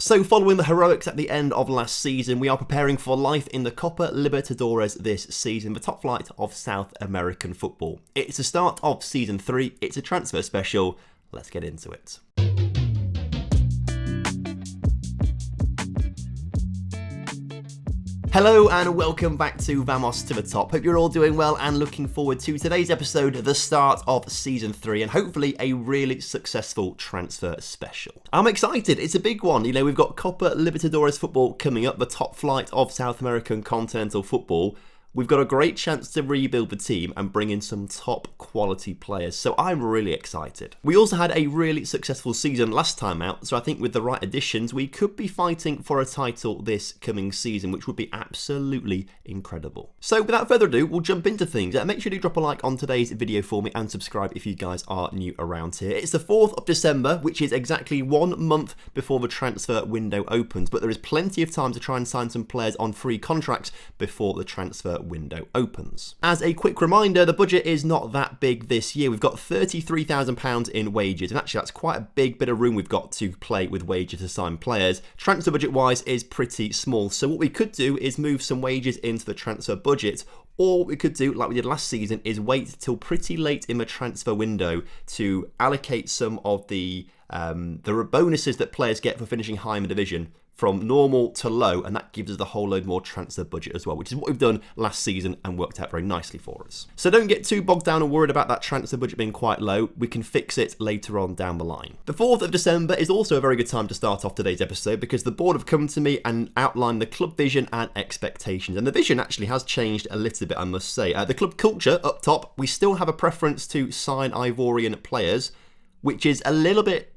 So following the heroics at the end of last season, we are preparing for life in the Copa Libertadores this season, the top flight of South American football. It's the start of Season 3, it's a transfer special, let's get into it. Hello and welcome back to Vamos to the Top. Hope you're all doing well and looking forward to today's episode, the start of Season 3 and hopefully a really successful transfer special. I'm excited, it's a big one. You know, we've got Copa Libertadores football coming up, the top flight of South American continental football. We've got a great chance to rebuild the team and bring in some top quality players, so I'm really excited. We also had a really successful season last time out, so I think with the right additions, we could be fighting for a title this coming season, which would be absolutely incredible. So without further ado, we'll jump into things. Make sure to drop a like on today's video for me and subscribe if you guys are new around here. It's the 4th of December, which is exactly 1 month before the transfer window opens, but there is plenty of time to try and sign some players on free contracts before the transfer window opens. As a quick reminder, the budget is not that big this year. We've got £33,000 in wages, and actually that's quite a big bit of room we've got to play with wages to sign players. Transfer budget wise is pretty small, so what we could do is move some wages into the transfer budget, or what we could do, like we did last season, is wait till pretty late in the transfer window to allocate some of the bonuses that players get for finishing high in the division from normal to low, and that gives us a whole load more transfer budget as well, which is what we've done last season and worked out very nicely for us. So don't get too bogged down and worried about that transfer budget being quite low. We can fix it later on down the line. The 4th of December is also a very good time to start off today's episode because the board have come to me and outlined the club vision and expectations. And the vision actually has changed a little bit, I must say. The club culture up top, we still have a preference to sign Ivorian players, which is a little bit...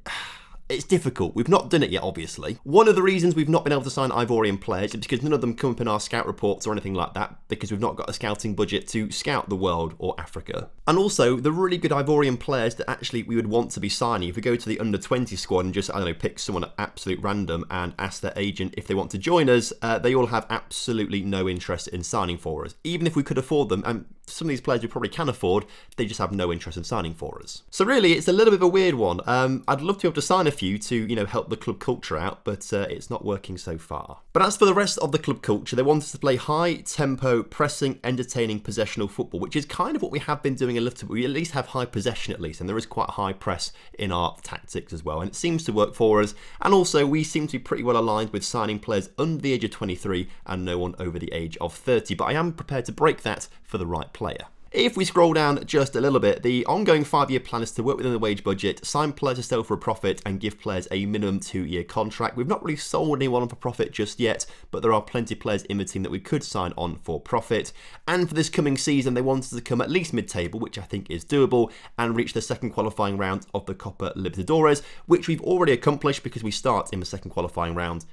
It's difficult. We've not done it yet, obviously. One of the reasons we've not been able to sign Ivorian players is because none of them come up in our scout reports or anything like that, because we've not got a scouting budget to scout the world or Africa. And also, the really good Ivorian players that actually we would want to be signing, if we go to the under-20 squad and just, I don't know, pick someone at absolute random and ask their agent if they want to join us, they all have absolutely no interest in signing for us. Even if we could afford them, and some of these players we probably can afford, they just have no interest in signing for us. So really, it's a little bit of a weird one. I'd love to be able to sign a few to, you know, help the club culture out, but it's not working so far. But as for the rest of the club culture, they want us to play high tempo, pressing, entertaining, possessional football, which is kind of what we have been doing a little bit. We at least have high possession at least, and there is quite a high press in our tactics as well, and it seems to work for us. And also, we seem to be pretty well aligned with signing players under the age of 23 and no one over the age of 30, but I am prepared to break that for the right player. If we scroll down just a little bit, the ongoing 5-year plan is to work within the wage budget, sign players to sell for a profit, and give players a minimum 2-year contract. We've not really sold anyone on for profit just yet, but there are plenty of players in the team that we could sign on for profit. And for this coming season, they want us to come at least mid-table, which I think is doable, and reach the second qualifying round of the Copa Libertadores, which we've already accomplished because we start in the second qualifying round.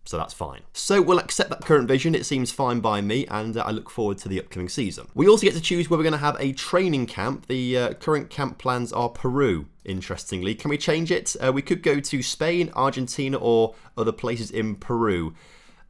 So that's fine. So we'll accept that current vision. It seems fine by me, and I look forward to the upcoming season. We also get to choose where we're going to have a training camp. The current camp plans are Peru, interestingly. Can we change it? We could go to Spain, Argentina, or other places in Peru.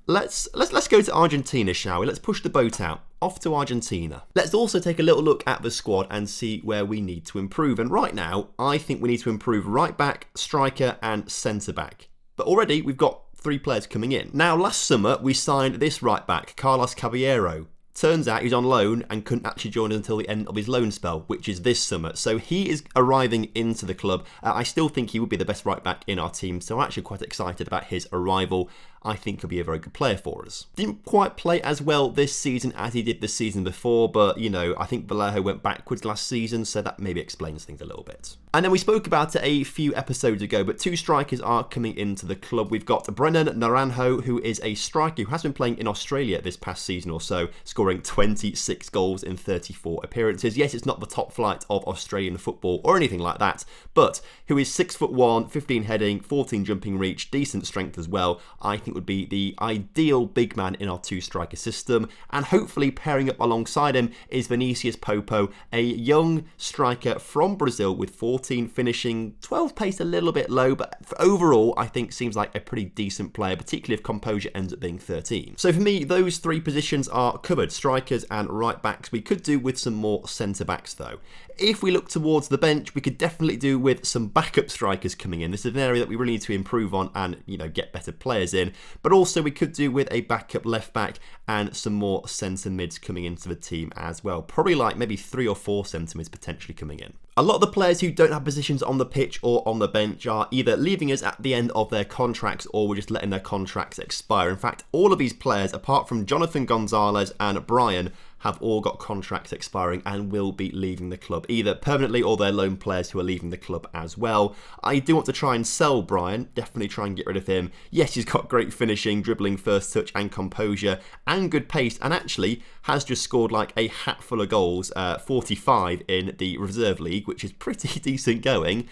Let's go to Argentina, shall we? Let's push the boat out. Off to Argentina. Let's also take a little look at the squad and see where we need to improve. And right now, I think we need to improve right back, striker, and centre back. But already we've got 3 players coming in. Now, last summer, we signed this right back, Carlos Caballero. Turns out he's on loan and couldn't actually join us until the end of his loan spell, which is this summer. So he is arriving into the club. I still think he would be the best right back in our team, so I'm actually quite excited about his arrival. I think he'll be a very good player for us. Didn't quite play as well this season as he did the season before, but, you know, I think Vallejo went backwards last season, so that maybe explains things a little bit. And then we spoke about it a few episodes ago, but 2 strikers are coming into the club. We've got Brennan Naranjo, who is a striker who has been playing in Australia this past season or so, scoring 26 goals in 34 appearances. Yes, it's not the top flight of Australian football or anything like that, but who is 6'1", 15 heading, 14 jumping reach, decent strength as well. I think think would be the ideal big man in our two-striker system, and hopefully pairing up alongside him is Vinicius Popo, a young striker from Brazil with 14 finishing, 12 pace a little bit low, but overall I think seems like a pretty decent player, particularly if composure ends up being 13. So for me, those three positions are covered, strikers and right backs. We could do with some more centre backs though. If we look towards the bench, we could definitely do with some backup strikers coming in. This is an area that we really need to improve on and, get better players in. But also we could do with a backup left back and some more centre mids coming into the team as well. Probably like maybe 3 or 4 centre mids potentially coming in. A lot of the players who don't have positions on the pitch or on the bench are either leaving us at the end of their contracts or we're just letting their contracts expire. In fact, all of these players, apart from Jonathan Gonzalez and Brian, have all got contracts expiring and will be leaving the club, either permanently or they're loan players who are leaving the club as well. I do want to try and sell Brian, definitely try and get rid of him. Yes, he's got great finishing, dribbling, first touch and composure and good pace, and actually has just scored like a hatful of goals, 45 in the reserve league, which is pretty decent going,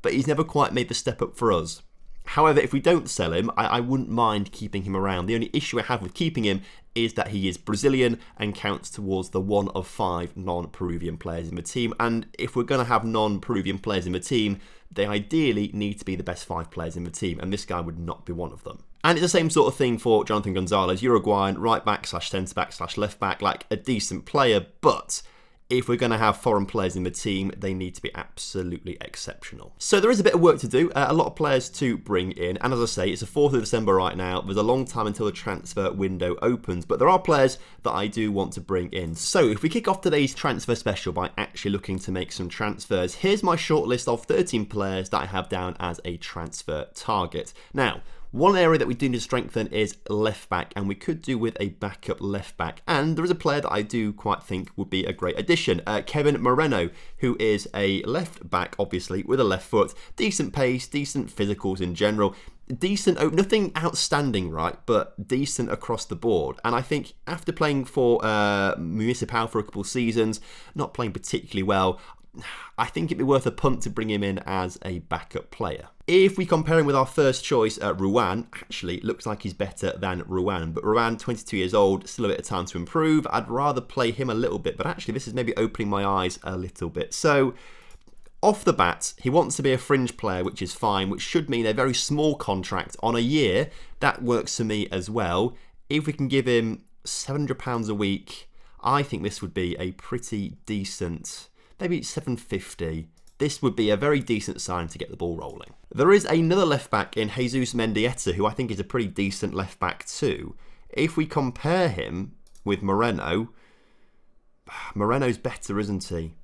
but he's never quite made the step up for us. However, if we don't sell him, I wouldn't mind keeping him around. The only issue I have with keeping him is that he is Brazilian and counts towards the 1 of 5 non-Peruvian players in the team. And if we're going to have non-Peruvian players in the team, they ideally need to be the best 5 players in the team, and this guy would not be one of them. And it's the same sort of thing for Jonathan Gonzalez, Uruguayan, right back / centre back / left back, like a decent player, but if we're going to have foreign players in the team, they need to be absolutely exceptional. So there is a bit of work to do, a lot of players to bring in, and as I say, it's the 4th of December right now. There's a long time until the transfer window opens, but there are players that I do want to bring in. So if we kick off today's transfer special by actually looking to make some transfers, here's my short list of 13 players that I have down as a transfer target. Now, one area that we do need to strengthen is left back, and we could do with a backup left back. And there is a player that I do quite think would be a great addition, Kevin Moreno, who is a left back, obviously, with a left foot. Decent pace, decent physicals in general. Decent, nothing outstanding, right, but decent across the board. And I think after playing for Municipal for a couple of seasons, not playing particularly well, I think it'd be worth a punt to bring him in as a backup player. If we compare him with our first choice, Ruan, actually it looks like he's better than Ruan. But Ruan, 22 years old, still a bit of time to improve. I'd rather play him a little bit, but actually this is maybe opening my eyes a little bit. So, off the bat, he wants to be a fringe player, which is fine, which should mean a very small contract on a year. That works for me as well. If we can give him £700 a week, I think this would be a pretty decent, maybe $750. This would be a very decent sign to get the ball rolling. There is another left back in Jesus Mendieta, who I think is a pretty decent left back too. If we compare him with Moreno, Moreno's better, isn't he?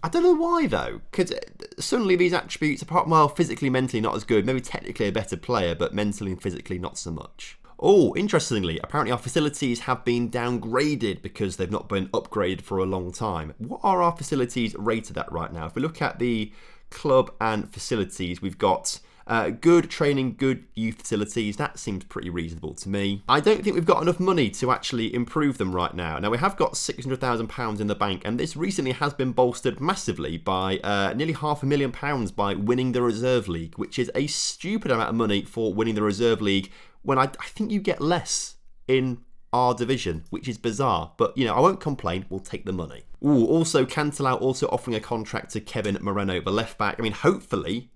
I don't know why though, because suddenly these attributes, apart from, well, physically, mentally not as good, maybe technically a better player, but mentally and physically not so much. Oh, interestingly, apparently our facilities have been downgraded because they've not been upgraded for a long time. What are our facilities rated at right now? If we look at the club and facilities, we've got good training, good youth facilities. That seems pretty reasonable to me. I don't think we've got enough money to actually improve them right now. Now, we have got £600,000 in the bank, and this recently has been bolstered massively by nearly £500,000 by winning the Reserve League, which is a stupid amount of money for winning the Reserve League when I think you get less in our division, which is bizarre. But, I won't complain. We'll take the money. Ooh, also, Cantelau also offering a contract to Kevin Moreno, the left back. I mean, hopefully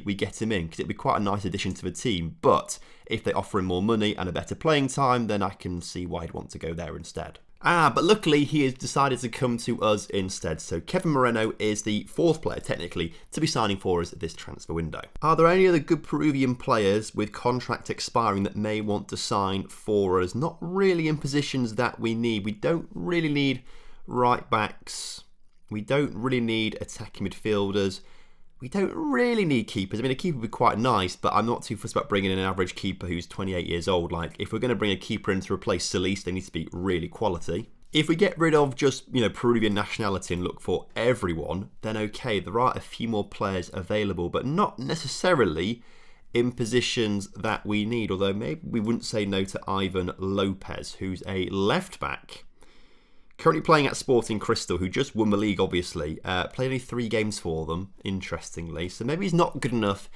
we get him in, because it'd be quite a nice addition to the team. But if they offer him more money and a better playing time, then I can see why he'd want to go there instead. But luckily he has decided to come to us instead. So Kevin Moreno is the 4th player, technically, to be signing for us at this transfer window. Are there any other good Peruvian players with contract expiring that may want to sign for us? Not really in positions that we need. We don't really need right backs. We don't really need attacking midfielders. We don't really need keepers. I mean, a keeper would be quite nice, but I'm not too fussed about bringing in an average keeper who's 28 years old. Like, if we're going to bring a keeper in to replace Solis, they need to be really quality. If we get rid of just, Peruvian nationality and look for everyone, then okay, there are a few more players available, but not necessarily in positions that we need. Although maybe we wouldn't say no to Ivan Lopez, who's a left back. Currently playing at Sporting Cristal, who just won the league, obviously. Played only 3 games for them, interestingly. So maybe he's not good enough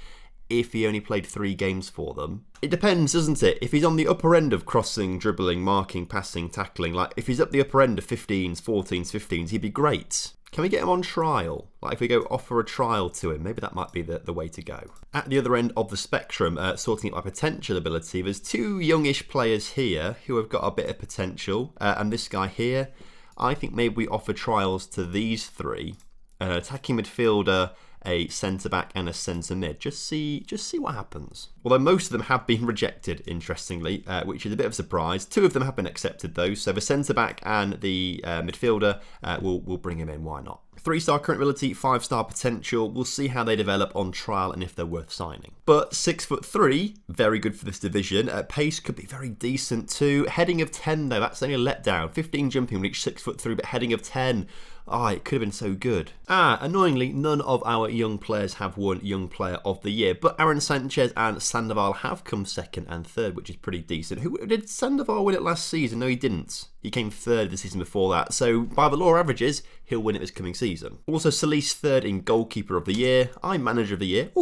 if he only played 3 games for them. It depends, doesn't it? If he's on the upper end of crossing, dribbling, marking, passing, tackling, like if he's up the upper end of 15s, 14s, 15s, he'd be great. Can we get him on trial? Like if we go offer a trial to him, maybe that might be the way to go. At the other end of the spectrum, sorting it by potential ability, there's 2 youngish players here who have got a bit of potential. And this guy here, I think maybe we offer trials to these 3. An attacking midfielder, a centre-back and a centre-mid. Just see what happens. Although most of them have been rejected, interestingly, which is a bit of a surprise. 2 of them have been accepted, though. So the centre-back and the midfielder, we'll bring him in. Why not? 3-star current ability, 5-star potential. We'll see how they develop on trial and if they're worth signing. But 6'3", very good for this division. Pace could be very decent too. Heading of 10, though, that's only a letdown. 15 jumping, reach 6'3", but heading of 10. It could have been so good. Annoyingly, none of our young players have won Young Player of the Year, but Aaron Sanchez and Sandoval have come 2nd and 3rd, which is pretty decent. Who did Sandoval win it last season? No, he didn't. He came 3rd the season before that, so by the law of averages, he'll win it this coming season. Also, Solis 3rd in Goalkeeper of the Year. I'm Manager of the Year.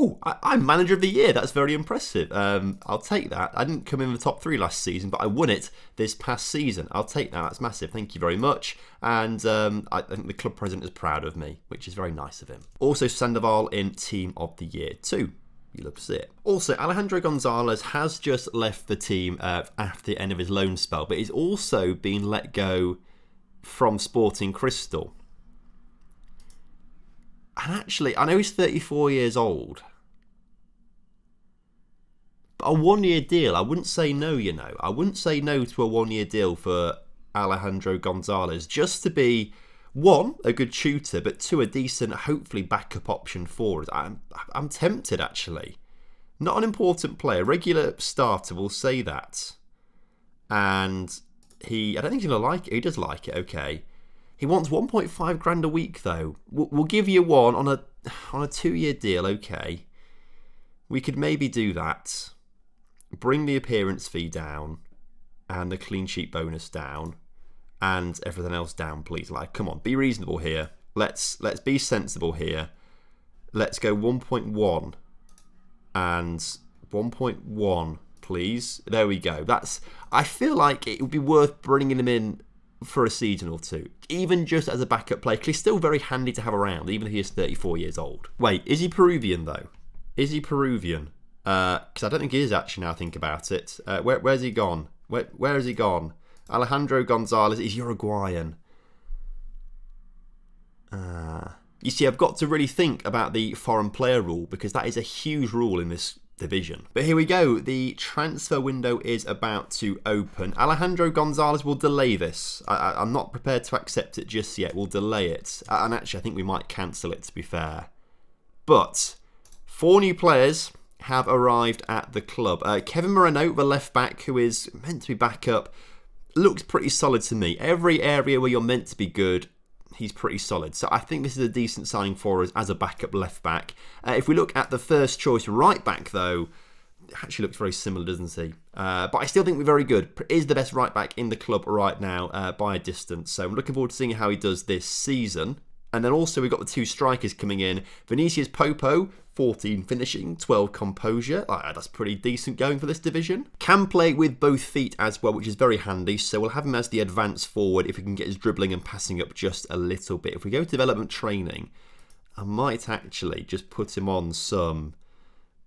I'm Manager of the Year. That's very impressive. I'll take that. I didn't come in the top 3 last season, but I won it this past season. I'll take that. That's massive. Thank you very much. And I think the club president is proud of me, which is very nice of him. Also, Sandoval in Team of the Year too. You love to see it. Also, Alejandro Gonzalez has just left the team after the end of his loan spell, but he's also been let go from Sporting Cristal. And actually, I know he's 34 years old. But a 1-year deal, I wouldn't say no, you know. I wouldn't say no to a 1-year deal for Alejandro Gonzalez, just to be, 1, a good shooter, but 2, a decent, hopefully backup option for us. I'm tempted, actually. Not an important player, regular starter, we'll say that. And I don't think he's going to like it. He does like it, okay. He wants 1.5 grand a week, though. We'll give you 1 on a 2-year deal, okay. We could maybe do that. Bring the appearance fee down and the clean sheet bonus down. And everything else down, please. Like, come on, be reasonable here. Let's be sensible here. Let's go 1.1 and 1.1, please. There we go. I feel like it would be worth bringing him in for a season or 2, even just as a backup player. 'Cause he's still very handy to have around, even if he is 34 years old. Wait, is he Peruvian though? Is he Peruvian? Because I don't think he is actually. Now I think about it. Where's he gone? Where has he gone? Alejandro Gonzalez is Uruguayan. You see, I've got to really think about the foreign player rule because that is a huge rule in this division. But here we go. The transfer window is about to open. Alejandro Gonzalez will delay this. I'm not prepared to accept it just yet. We'll delay it. And actually, I think we might cancel it, to be fair. But 4 new players have arrived at the club. Kevin Moreno, the left back, who is meant to be backup, looks pretty solid to me. Every area where you're meant to be good, he's pretty solid. So I think this is a decent signing for us as a backup left back. If we look at the first choice right back, though, it actually looks very similar, doesn't he? But I still think we're very good. Is the best right back in the club right now by a distance. So I'm looking forward to seeing how he does this season. And then also we've got the 2 strikers coming in. Vinicius Popo, 14 finishing, 12 composure. That's pretty decent going for this division. Can play with both feet as well, which is very handy. So we'll have him as the advanced forward if we can get his dribbling and passing up just a little bit. If we go to development training, I might actually just put him on some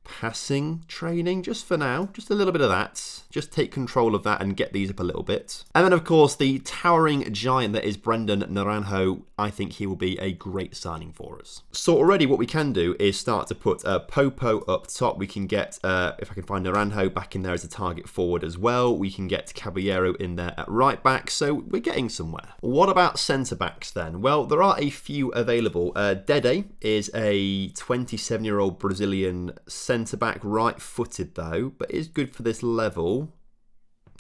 passing training just for now. Just a little bit of that. Just take control of that and get these up a little bit. And then, of course, the towering giant that is Brendan Naranjo. I think he will be a great signing for us. So already what we can do is start to put Popo up top. We can get, if I can find Naranjo back in there as a target forward as well. We can get Caballero in there at right back. So we're getting somewhere. What about centre backs then? Well, there are a few available. Dede is a 27-year-old Brazilian centre-back, right-footed though, but is good for this level.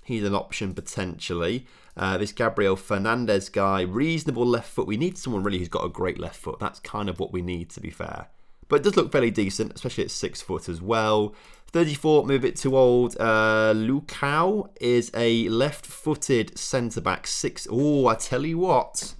He's an option potentially. This Gabriel Fernandez guy, reasonable left foot. We need someone really who's got a great left foot. That's kind of what we need, to be fair. But it does look fairly decent, especially at 6 foot as well. 34, maybe a bit too old. Lucao is a left-footed centre-back. 6. Oh, I tell you what.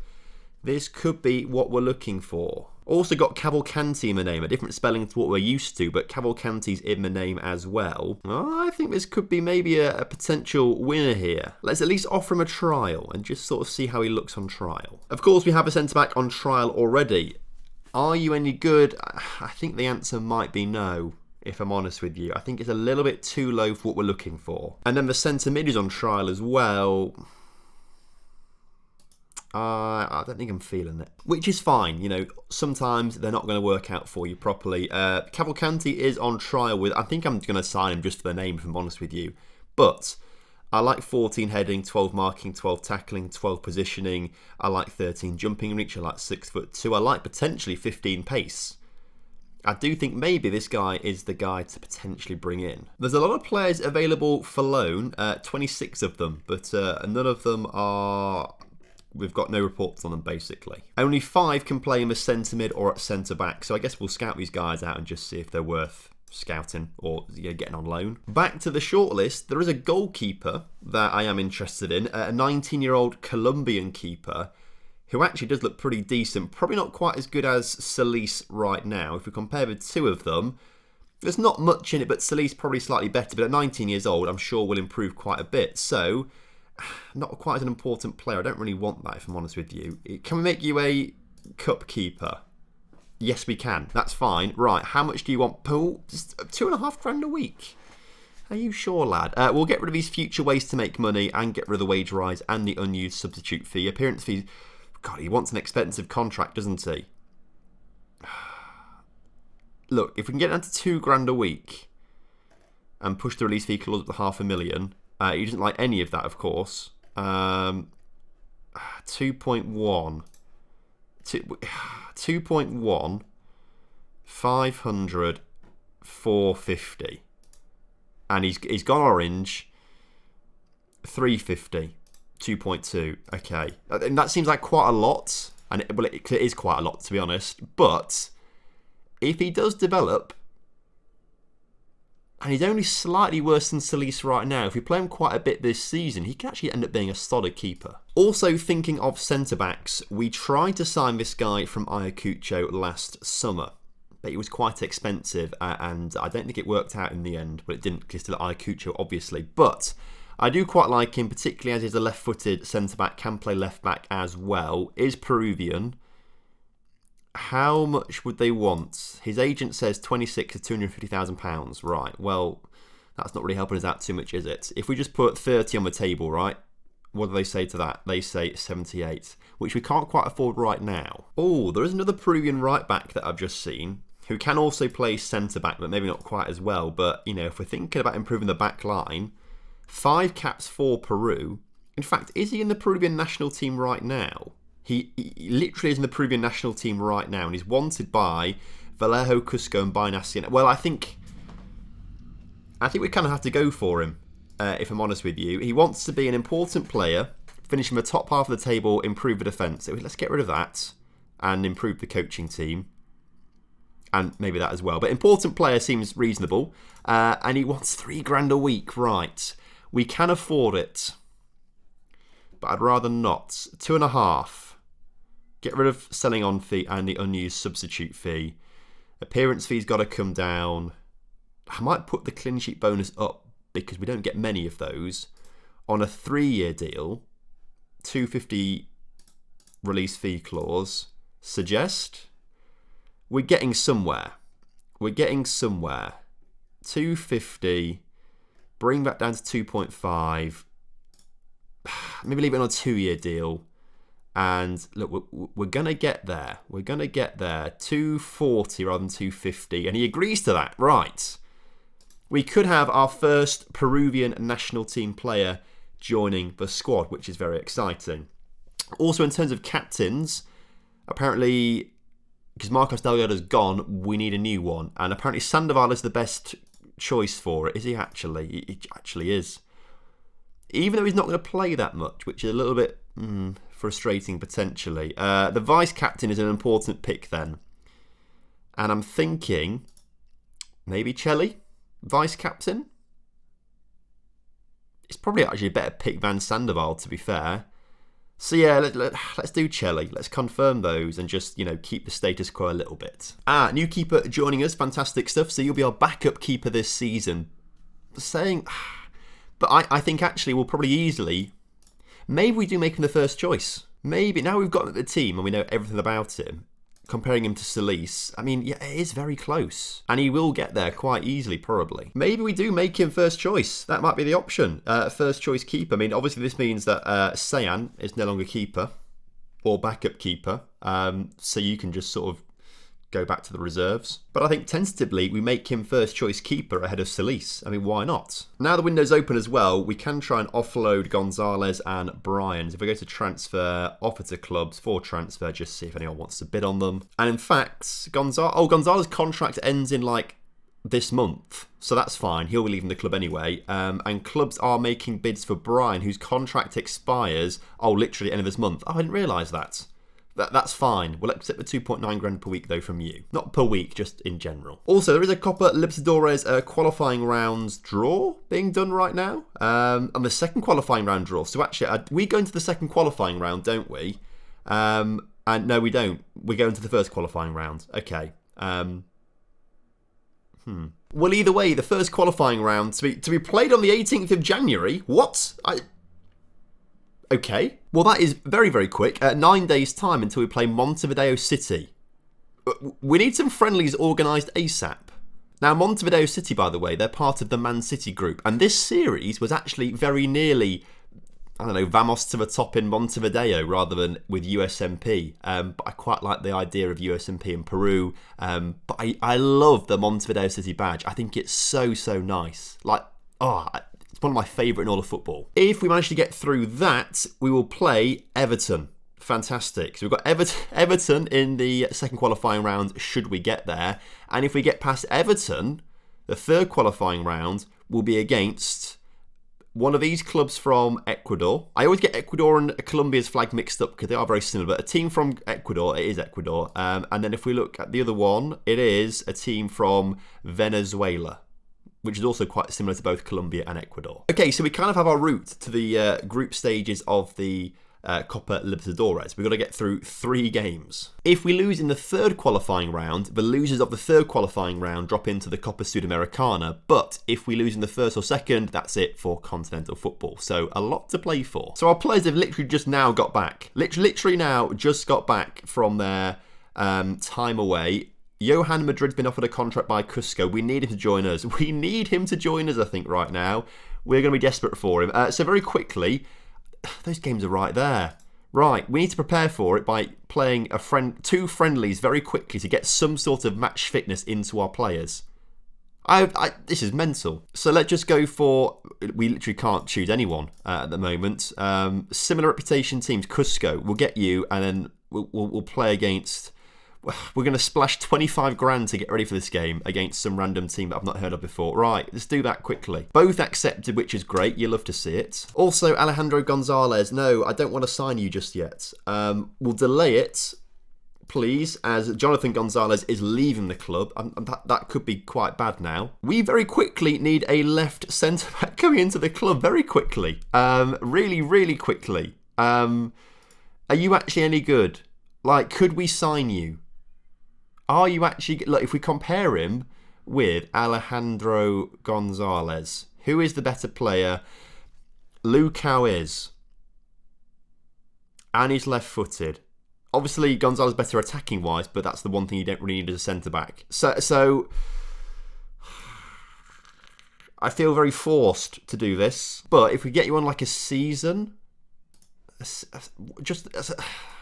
This could be what we're looking for. Also got Cavalcanti in the name, a different spelling to what we're used to, but Cavalcanti's in the name as well. I think this could be maybe a potential winner here. Let's at least offer him a trial and just sort of see how he looks on trial. Of course, we have a centre-back on trial already. Are you any good? I think the answer might be no, if I'm honest with you. I think it's a little bit too low for what we're looking for. And then the centre mid is on trial as well. I don't think I'm feeling it. Which is fine, you know, sometimes they're not going to work out for you properly. Cavalcanti is on trial with, I think I'm going to sign him just for the name, if I'm honest with you. But I like 14 heading, 12 marking, 12 tackling, 12 positioning. I like 13 jumping reach. I like 6'2". I like potentially 15 pace. I do think maybe this guy is the guy to potentially bring in. There's a lot of players available for loan, 26 of them, but none of them are... We've got no reports on them, basically. Only 5 can play in the centre mid or at centre back, so I guess we'll scout these guys out and just see if they're worth scouting or getting on loan. Back to the shortlist, there is a goalkeeper that I am interested in, a 19-year-old Colombian keeper who actually does look pretty decent. Probably not quite as good as Solis right now. If we compare the two of them, there's not much in it, but Solis probably slightly better. But at 19 years old, I'm sure will improve quite a bit. So, not quite as an important player. I don't really want that, if I'm honest with you. Can we make you a cup keeper? Yes, we can. That's fine. Right, how much do you want? Just £2.5 a week. Are you sure, lad? We'll get rid of these future ways to make money and get rid of the wage rise and the unused substitute fee. Appearance fees. God, he wants an expensive contract, doesn't he? Look, if we can get down to £2,000 a week and push the release fee clause up to $500,000, he doesn't like any of that, of course. 2.1. 2.1. 500. 450. And he's gone orange. 350. 2.2. Okay. And that seems like quite a lot. And it is quite a lot, to be honest. But if he does develop, and he's only slightly worse than Solis right now, if we play him quite a bit this season, he can actually end up being a solid keeper. Also, thinking of centre-backs, we tried to sign this guy from Ayacucho last summer, but he was quite expensive, and I don't think it worked out in the end, but it didn't, because still at Ayacucho, obviously. But I do quite like him, particularly as he's a left-footed centre-back, can play left-back as well, is Peruvian. How much would they want? His agent says 26 to £250,000. Right, well, that's not really helping us out too much, is it? If we just put 30 on the table, right? What do they say to that? They say 78, which we can't quite afford right now. Oh, there is another Peruvian right-back that I've just seen, who can also play centre-back, but maybe not quite as well. But, you know, if we're thinking about improving the back line, 5 caps for Peru. In fact, is he in the Peruvian national team right now? He literally is in the Peruvian national team right now, and he's wanted by Vallejo, Cusco, and Binacional. Well, I think we kind of have to go for him, if I'm honest with you. He wants to be an important player, finish in the top half of the table, improve the defence. So let's get rid of that and improve the coaching team. And maybe that as well. But important player seems reasonable. And he wants £3,000 a week. Right. We can afford it. But I'd rather not. 2.5. Get rid of selling on fee and the unused substitute fee. Appearance fee's got to come down. I might put the clean sheet bonus up because we don't get many of those. On a 3-year deal, 250 release fee clause. Suggest. We're getting somewhere. 250. Bring that down to 2.5. Maybe leave it on a 2-year deal. And look, we're going to get there. 240 rather than 250. And he agrees to that. Right. We could have our first Peruvian national team player joining the squad, which is very exciting. Also, in terms of captains, apparently, because Marcos Delgado's gone, we need a new one. And apparently Sandoval is the best choice for it. Is he actually? He actually is. Even though he's not going to play that much, which is a little bit frustrating potentially. The vice-captain is an important pick then. And I'm thinking, maybe Chelly, vice-captain? It's probably actually a better pick than Sandoval, to be fair. So yeah, let's do Chelsea. Let's confirm those and just, keep the status quo a little bit. New keeper joining us. Fantastic stuff. So you'll be our backup keeper this season. But I think actually we'll probably easily, maybe we do make him the first choice. Maybe, now we've got him at the team and we know everything about him, comparing him to Solis, yeah, it is very close. And he will get there quite easily, probably. Maybe we do make him first choice. That might be the option. First choice keeper. Obviously this means that Sayan is no longer keeper or backup keeper. So you can just sort of go back to the reserves. But I think tentatively we make him first choice keeper ahead of Solis. Why not? Now the window's open as well, we can try and offload Gonzalez and Bryan. If we go to transfer, offer to clubs for transfer, just see if anyone wants to bid on them. And in fact, Gonzalez's contract ends in this month, so that's fine. He'll be leaving the club anyway. And clubs are making bids for Bryan, whose contract expires, literally end of this month. I didn't realise that. That's fine. We'll accept the 2.9 grand per week though from you. Not per week, just in general. Also, there is a Copa Libertadores qualifying rounds draw being done right now. And the second qualifying round draw. So actually, we go into the second qualifying round, don't we? And no, we don't. We go into the first qualifying round. Okay. Well, either way, the first qualifying round to be played on the 18th of January. What? Okay. Well, that is very, very quick. 9 days' time until we play Montevideo City. We need some friendlies organised ASAP. Now, Montevideo City, by the way, they're part of the Man City group. And this series was actually very nearly, Vamos to the top in Montevideo rather than with USMP. But I quite like the idea of USMP in Peru. But I love the Montevideo City badge. I think it's so, so nice. It's one of my favourite in all of football. If we manage to get through that, we will play Everton. Fantastic. So we've got Everton in the second qualifying round, should we get there. And if we get past Everton, the third qualifying round will be against one of these clubs from Ecuador. I always get Ecuador and Colombia's flag mixed up because they are very similar. But a team from Ecuador, it is Ecuador. And then if we look at the other one, it is a team from Venezuela, which is also quite similar to both Colombia and Ecuador. Okay, so we kind of have our route to the group stages of the Copa Libertadores. We've got to get through 3 games. If we lose in the third qualifying round, the losers of the third qualifying round drop into the Copa Sudamericana. But if we lose in the first or second, that's it for continental football. So a lot to play for. So our players have literally just now got back. Literally now just got back from their time away. Johan Madrid's been offered a contract by Cusco. We need him to join us. I think, right now. We're going to be desperate for him. So very quickly, those games are right there. Right, we need to prepare for it by playing 2 friendlies very quickly to get some sort of match fitness into our players. This is mental. So let's just go for, we literally can't choose anyone at the moment. Similar reputation teams, Cusco, we'll get you, and then we'll play against, we're going to splash 25 grand to get ready for this game against some random team that I've not heard of before. Right, let's do that quickly. Both accepted, which is great. You love to see it. Also, Alejandro Gonzalez. No, I don't want to sign you just yet. We'll delay it, please, as Jonathan Gonzalez is leaving the club. That could be quite bad now. We very quickly need a left centre-back coming into the club very quickly. Really, really quickly. Are you actually any good? Could we sign you? Are you actually... Look, if we compare him with Alejandro Gonzalez, who is the better player? Lucao is. And he's left-footed. Obviously, Gonzalez is better attacking-wise, but that's the one thing you don't really need as a centre-back. So I feel very forced to do this. But if we get you on a season... Just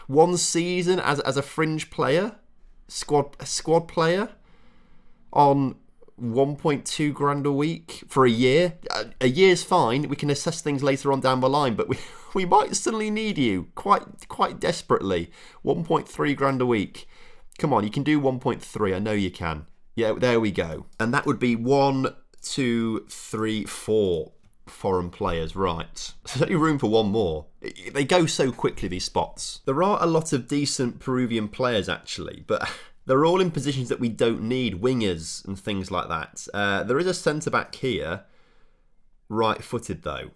one season as a fringe player... squad player on 1.2 grand a week for a year. A year's fine. We can assess things later on down the line, but we might suddenly need you quite desperately. 1.3 grand a week. Come on, you can do 1.3. I know you can. Yeah, there we go. And that would be 1, 2, 3, 4 foreign players, right. There's only room for one more. They go so quickly, these spots. There are a lot of decent Peruvian players, actually, but they're all in positions that we don't need, wingers and things like that. There is a centre-back here, right-footed, though.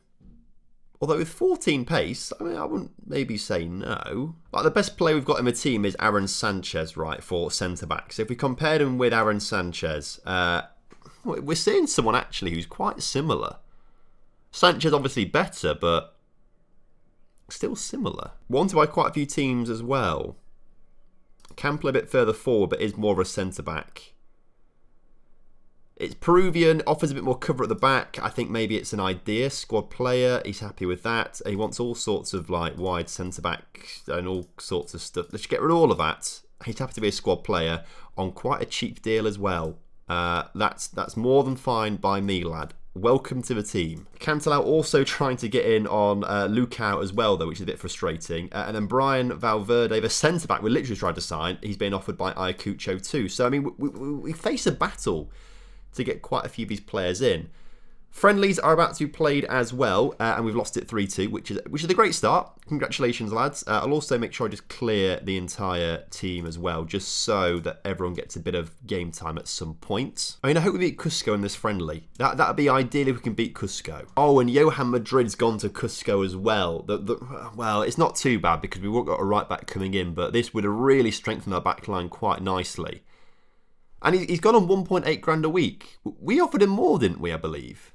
Although with 14 pace, I mean, I wouldn't maybe say no. Like, the best player we've got in the team is Aaron Sanchez, right, for centre-back. So if we compared him with Aaron Sanchez, we're seeing someone actually who's quite similar. Sanchez obviously better, but still similar. Wanted by quite a few teams as well. Can play a bit further forward, but is more of a centre-back. It's Peruvian, offers a bit more cover at the back. I think maybe it's an idea, squad player. He's happy with that. He wants all sorts of like wide centre-back and all sorts of stuff. Let's get rid of all of that. He's happy to be a squad player on quite a cheap deal as well. That's more than fine by me, lad. Welcome to the team. Cantelau also trying to get in on Lukau as well, though, which is a bit frustrating. And then Brian Valverde, the centre-back, we literally tried to sign. He's been offered by Ayacucho too. So, I mean, we face a battle to get quite a few of these players in. Friendlies are about to be played as well, and we've lost it 3-2, which is a great start. Congratulations, lads. I'll also make sure I just clear the entire team as well, just so that everyone gets a bit of game time at some point. I mean, I hope we beat Cusco in this friendly. That'd be ideal if we can beat Cusco. Oh, and Johan Madrid's gone to Cusco as well. Well, it's not too bad because we've got a right back coming in, but this would have really strengthened our back line quite nicely. And he's gone on 1.8 grand a week. We offered him more, didn't we, I believe?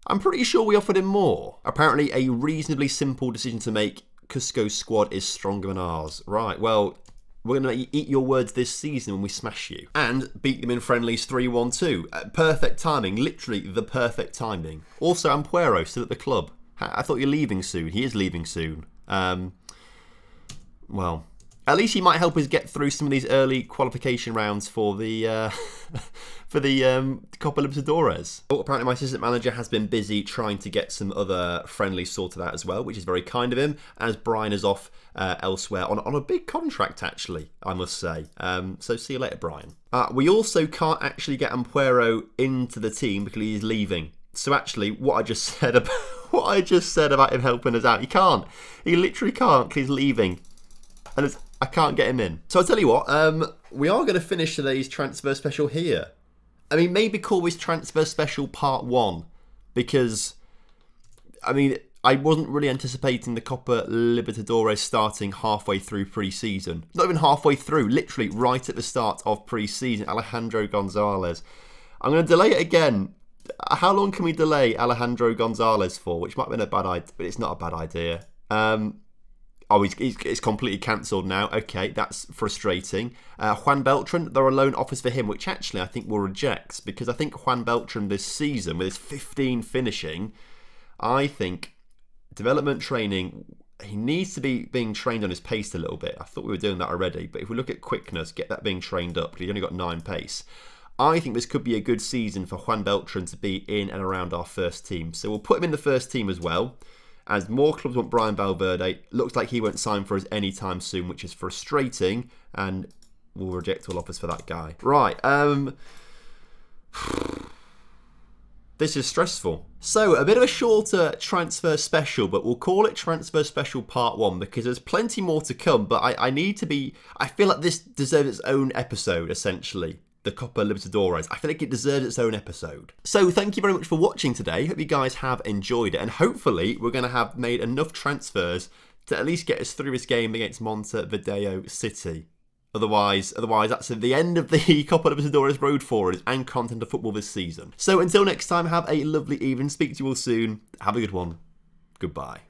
I'm pretty sure we offered him more. Apparently a reasonably simple decision to make. Cusco's squad is stronger than ours. Right, well, we're going to eat your words this season when we smash you. And beat them in friendlies 3-1 too. Perfect timing, literally the perfect timing. Also, Ampuero still at the club. I thought you're leaving soon. He is leaving soon. Well, at least he might help us get through some of these early qualification rounds for the Copa Libertadores. Oh, apparently my assistant manager has been busy trying to get some other friendlies sorted out as well, which is very kind of him, as Brian is off elsewhere on a big contract, actually, I must say. So see you later, Brian. We also can't actually get Ampuero into the team because he's leaving. So actually, what I just said about him helping us out, he can't. He literally can't because he's leaving. And I can't get him in. So I'll tell you what, we are going to finish today's transfer special here. I mean, maybe call this transfer special part 1. Because, I mean, I wasn't really anticipating the Copa Libertadores starting halfway through pre-season. Not even halfway through, literally right at the start of pre-season. Alejandro Gonzalez. I'm going to delay it again. How long can we delay Alejandro Gonzalez for? Which might have been a bad idea, but it's not a bad idea. Oh, it's completely cancelled now. Okay, that's frustrating. Juan Beltran, there are loan offers for him, which actually I think we'll reject, because I think Juan Beltran this season, with his 15 finishing, I think development training, he needs to be being trained on his pace a little bit. I thought we were doing that already, but if we look at quickness, get that being trained up, because he's only got 9 pace. I think this could be a good season for Juan Beltran to be in and around our first team. So we'll put him in the first team as well. As more clubs want Brian Valverde, looks like he won't sign for us anytime soon, which is frustrating, and we'll reject all offers for that guy. Right, this is stressful. So, a bit of a shorter transfer special, but we'll call it transfer special part 1, because there's plenty more to come, but I feel like this deserves its own episode, essentially. The Copa Libertadores. I feel like it deserves its own episode. So thank you very much for watching today. Hope you guys have enjoyed it. And hopefully we're going to have made enough transfers to at least get us through this game against Montevideo City. Otherwise that's the end of the Copa Libertadores road for us and content of football this season. So until next time, have a lovely evening. Speak to you all soon. Have a good one. Goodbye.